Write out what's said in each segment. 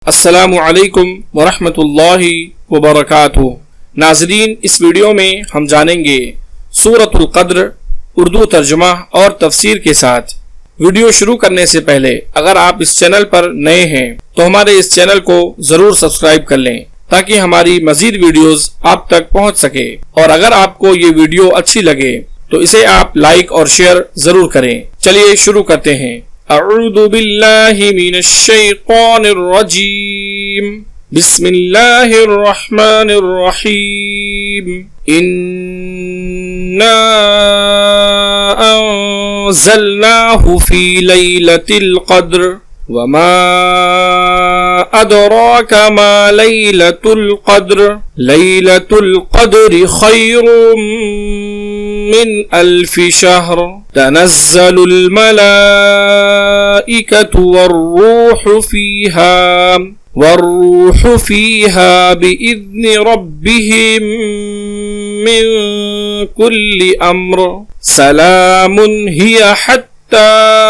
السلام علیکم ورحمۃ اللہ وبرکاتہ۔ ناظرین، اس ویڈیو میں ہم جانیں گے سورۃ القدر اردو ترجمہ اور تفسیر کے ساتھ۔ ویڈیو شروع کرنے سے پہلے اگر آپ اس چینل پر نئے ہیں تو ہمارے اس چینل کو ضرور سبسکرائب کر لیں تاکہ ہماری مزید ویڈیوز آپ تک پہنچ سکے، اور اگر آپ کو یہ ویڈیو اچھی لگے تو اسے آپ لائک اور شیئر ضرور کریں۔ چلیے شروع کرتے ہیں۔ اعوذ باللہ من الشیطان الرجیم، بسم اللہ الرحمن الرحیم۔ انا انزلناہ فی لیلۃ القدر وما ادراک ما لیلۃ القدر لیلۃ القدر خیر من الف شہر تنزل الملائکۃ والروح فیہا بإذن ربہم من کل امر سلام ہی حتی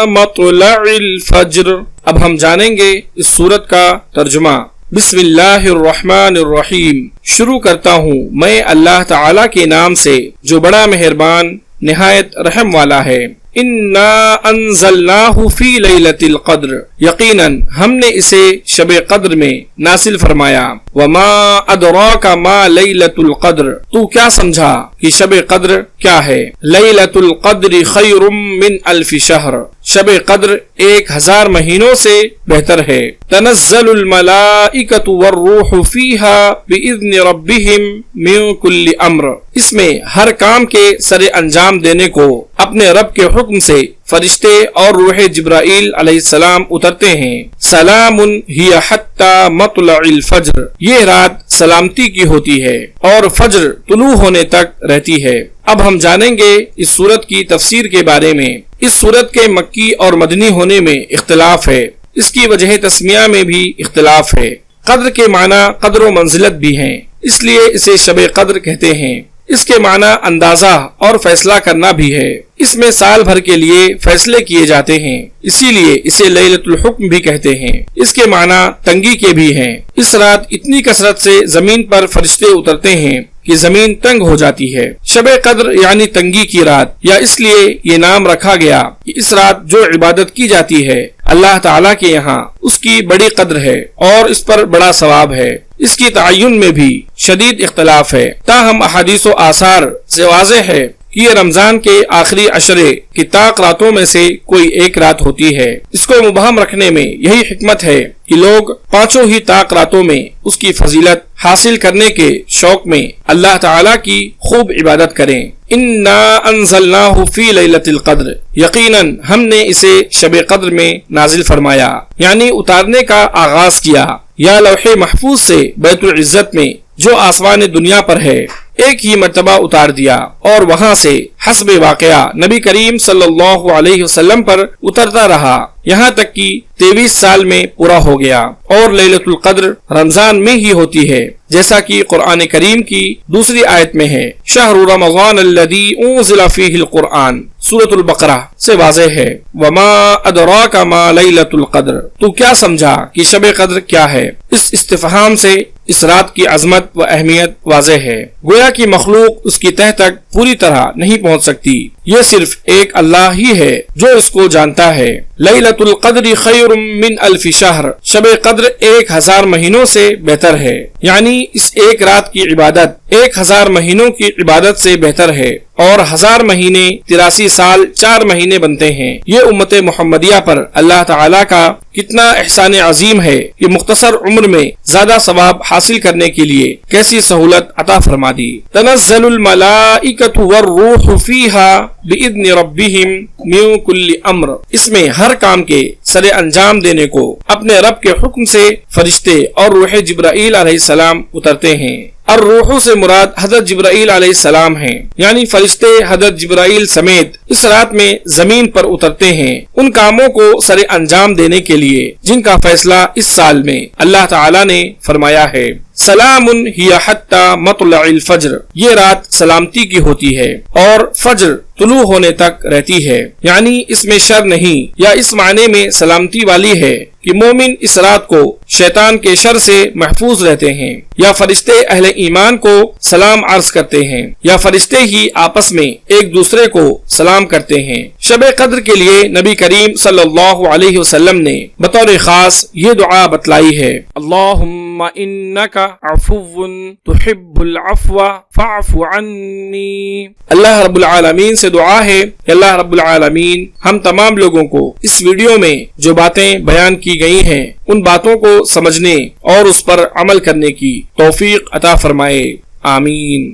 مطلع الفجر۔ اب ہم جانیں گے اس سورت کا ترجمہ۔ بسم اللہ الرحمن الرحیم، شروع کرتا ہوں میں اللہ تعالی کے نام سے جو بڑا مہربان نہایت رحم والا ہے۔ انا انزلناہ فی لیلۃ القدر، یقیناً ہم نے اسے شب قدر میں نازل فرمایا۔ وما ادراک ما لیلۃ القدر، تو کیا سمجھا کہ شب قدر کیا ہے؟ لیلۃ القدر خیر من الف شہر، شب قدر 1000 مہینوں سے بہتر ہے۔ تنزل الملائکۃ والروح فیہا بإذن ربہم من کل امر، اس میں ہر کام کے سر انجام دینے کو اپنے رب کے حکم سے فرشتے اور روح جبرائیل علیہ السلام اترتے ہیں۔ سلام ہی حتی مطلع الفجر، یہ رات سلامتی کی ہوتی ہے اور فجر طلوع ہونے تک رہتی ہے۔ اب ہم جانیں گے اس سورت کی تفسیر کے بارے میں۔ اس سورت کے مکی اور مدنی ہونے میں اختلاف ہے، اس کی وجہ تسمیہ میں بھی اختلاف ہے۔ قدر کے معنی قدر و منزلت بھی ہیں، اس لیے اسے شب قدر کہتے ہیں۔ اس کے معنی اندازہ اور فیصلہ کرنا بھی ہے، اس میں سال بھر کے لیے فیصلے کیے جاتے ہیں، اسی لیے اسے لیلۃ الحکم بھی کہتے ہیں۔ اس کے معنی تنگی کے بھی ہیں، اس رات اتنی کثرت سے زمین پر فرشتے اترتے ہیں کہ زمین تنگ ہو جاتی ہے۔ شب قدر یعنی تنگی کی رات، یا اس لیے یہ نام رکھا گیا کہ اس رات جو عبادت کی جاتی ہے اللہ تعالیٰ کے یہاں اس کی بڑی قدر ہے اور اس پر بڑا ثواب ہے۔ اس کی تعین میں بھی شدید اختلاف ہے، تاہم احادیث و آثار سے واضح ہے کہ یہ رمضان کے آخری عشرے کی طاق راتوں میں سے کوئی ایک رات ہوتی ہے۔ اس کو مبہم رکھنے میں یہی حکمت ہے کہ لوگ 5 ہی طاق راتوں میں اس کی فضیلت حاصل کرنے کے شوق میں اللہ تعالیٰ کی خوب عبادت کریں۔ انا انزلناہ فی لیلۃ القدر، یقیناً ہم نے اسے شب قدر میں نازل فرمایا، یعنی اتارنے کا آغاز کیا، یا لوح محفوظ سے بیت العزت میں جو آسمان دنیا پر ہے ایک ہی مرتبہ اتار دیا، اور وہاں سے حسب واقعہ نبی کریم صلی اللہ علیہ وسلم پر اترتا رہا یہاں تک کہ 23 سال میں پورا ہو گیا۔ اور لیلۃ القدر رمضان میں ہی ہوتی ہے، جیسا کہ قرآن کریم کی دوسری آیت میں ہے، شہر رمضان الذی انزل فیہ القرآن، سورۃ البقرہ سے واضح ہے۔ وما ادراک ما لیلۃ القدر، تو کیا سمجھا کہ شب قدر کیا ہے؟ اس استفہام سے اس رات کی عظمت و اہمیت واضح ہے، گویا کہ مخلوق اس کی تہ تک پوری طرح نہیں پہنچ سکتی، یہ صرف ایک اللہ ہی ہے جو اس کو جانتا ہے۔ لیلۃ القدر خیر من الف شہر، شب قدر 1000 مہینوں سے بہتر ہے، یعنی اس ایک رات کی عبادت 1000 مہینوں کی عبادت سے بہتر ہے، اور 1000 مہینے 83 سال 4 مہینے بنتے ہیں۔ یہ امت محمدیہ پر اللہ تعالیٰ کا کتنا احسان عظیم ہے کہ مختصر عمر میں زیادہ ثواب حاصل کرنے کے لیے کیسی سہولت عطا فرما دی۔ تنزل الملائکۃ والروح فیہا بإذن ربہم من کل امر، اس میں ہر کام کے سر انجام دینے کو اپنے رب کے حکم سے فرشتے اور روح جبرائیل علیہ السلام اترتے ہیں۔ الروح سے مراد حضرت جبرائیل علیہ السلام ہیں، یعنی فرشتے حضرت جبرائیل سمیت اس رات میں زمین پر اترتے ہیں ان کاموں کو سر انجام دینے کے لیے جن کا فیصلہ اس سال میں اللہ تعالیٰ نے فرمایا ہے۔ سلام ہی حتی مطلع الفجر، یہ رات سلامتی کی ہوتی ہے اور فجر طلوع ہونے تک رہتی ہے، یعنی اس میں شر نہیں، یا اس معنی میں سلامتی والی ہے کہ مومن اس رات کو شیطان کے شر سے محفوظ رہتے ہیں، یا فرشتے اہل ایمان کو سلام عرض کرتے ہیں، یا فرشتے ہی آپس میں ایک دوسرے کو سلام کرتے ہیں۔ شب قدر کے لیے نبی کریم صلی اللہ علیہ وسلم نے بطور خاص یہ دعا بتلائی ہے: اللہم انک عفو تحب العفو فاعف عنی۔ اللہ رب العالمین سے دعا ہے کہ اللہ رب العالمین ہم تمام لوگوں کو اس ویڈیو میں جو باتیں بیان کی گئی ہیں ان باتوں کو سمجھنے اور اس پر عمل کرنے کی توفیق عطا فرمائے، آمین۔